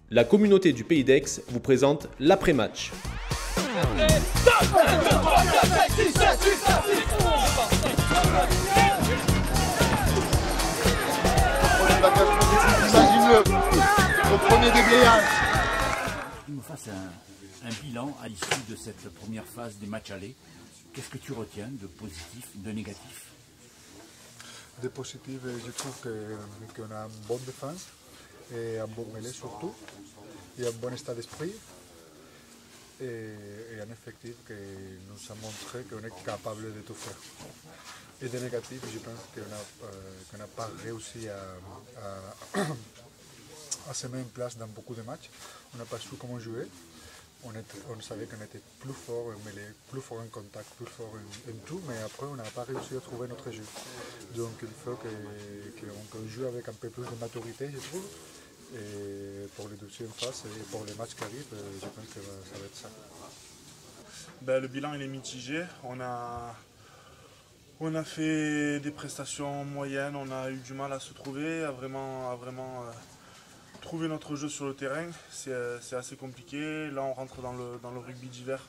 La communauté du Pays d'Aix vous présente l'après-match. Au premier déblayage. Tu me fasses un bilan à l'issue de cette première phase des matchs allés. Qu'est-ce que tu retiens de positif, de négatif? De positif, je trouve qu'on a une bonne défense et un bon mêlée surtout, et un bon état d'esprit et un effectif qui nous a montré qu'on est capable de tout faire. Et de négatif, je pense qu'on n'a pas réussi à se mettre en place dans beaucoup de matchs. On n'a pas su comment jouer. On savait qu'on était plus fort en mêlée, plus fort en contact, plus fort en tout, mais après on n'a pas réussi à trouver notre jeu. Donc il faut qu'on joue avec un peu plus de maturité, je trouve. Et pour les deuxièmes phases et pour les matchs qui arrivent, je pense que ça va être ça. Ben, le bilan il est mitigé. On a fait des prestations moyennes, on a eu du mal à se trouver, à vraiment trouver notre jeu sur le terrain. C'est assez compliqué. Là on rentre dans le rugby d'hiver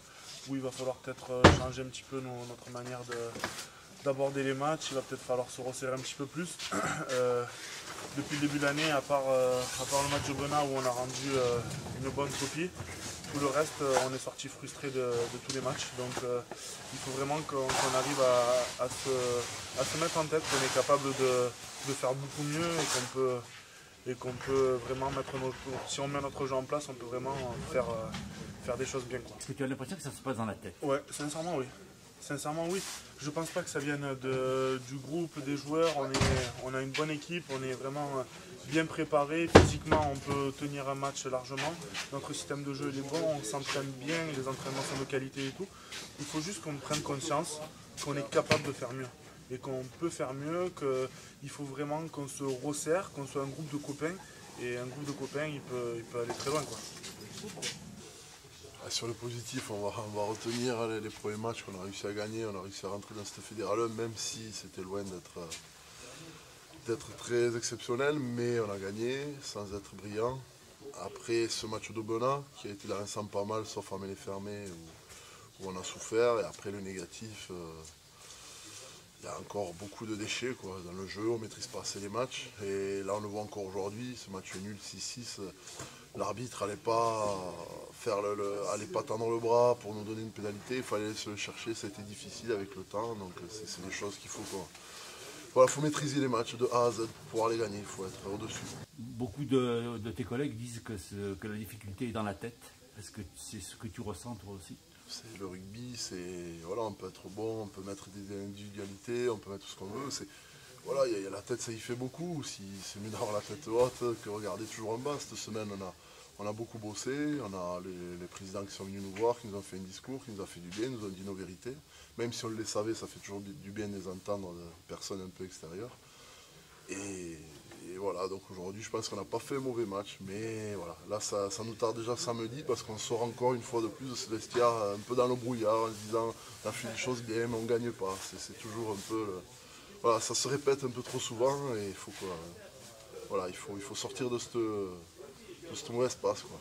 où il va falloir peut-être changer un petit peu notre manière d'aborder les matchs. Il va peut-être falloir se resserrer un petit peu plus. Depuis le début de l'année, à part le match de Bonnat où on a rendu une bonne copie, tout le reste, on est sorti frustré de tous les matchs. Donc il faut vraiment qu'on arrive à se mettre en tête qu'on est capable de faire beaucoup mieux et qu'on peut vraiment si on met notre jeu en place, on peut vraiment faire des choses bien, quoi. Est-ce que tu as l'impression que ça se passe dans la tête? Ouais, sincèrement oui. Sincèrement oui. Je pense pas que ça vienne du groupe, des joueurs. On a une bonne équipe, on est vraiment bien préparé. Physiquement, on peut tenir un match largement. Notre système de jeu il est bon, on s'entraîne bien, les entraînements sont de qualité et tout. Il faut juste qu'on prenne conscience qu'on est capable de faire mieux. Et qu'on peut faire mieux, qu'il faut vraiment qu'on se resserre, qu'on soit un groupe de copains. Et un groupe de copains, il peut aller très loin, quoi. Sur le positif, on va retenir les premiers matchs qu'on a réussi à gagner. On a réussi à rentrer dans cette fédérale, même si c'était loin d'être très exceptionnel, mais on a gagné sans être brillant. Après ce match de Bonnat, qui a été dans l'ensemble pas mal, sauf en mêlée fermée, où on a souffert. Et après le négatif, il y a encore beaucoup de déchets quoi, dans le jeu, on ne maîtrise pas assez les matchs. Et là on le voit encore aujourd'hui, ce match est nul 6-6. L'arbitre n'allait pas tendre le bras pour nous donner une pénalité, il fallait se le chercher, ça a été difficile avec le temps, donc c'est des choses qu'il faut quoi. Voilà, faut maîtriser les matchs de A à Z pour pouvoir les gagner, il faut être au-dessus. Beaucoup de tes collègues disent que la difficulté est dans la tête. Est-ce que c'est ce que tu ressens toi aussi? C'est le rugby, voilà, on peut être bon, on peut mettre des individualités, on peut mettre tout ce qu'on veut. Voilà, il y a la tête, ça y fait beaucoup. C'est mieux d'avoir la tête haute que regarder toujours en bas. Cette semaine, on a beaucoup bossé. On a les présidents qui sont venus nous voir, qui nous ont fait un discours, qui nous a fait du bien, nous ont dit nos vérités. Même si on les savait, ça fait toujours du bien de les entendre de personnes un peu extérieures. Et voilà, donc aujourd'hui, je pense qu'on n'a pas fait un mauvais match. Mais voilà, là, ça nous tarde déjà samedi parce qu'on sort encore une fois de plus de ce vestiaire un peu dans le brouillard en se disant on a fait des choses bien, mais on ne gagne pas. C'est toujours un peu... Voilà, ça se répète un peu trop souvent et il faut sortir de cette mauvaise passe, quoi.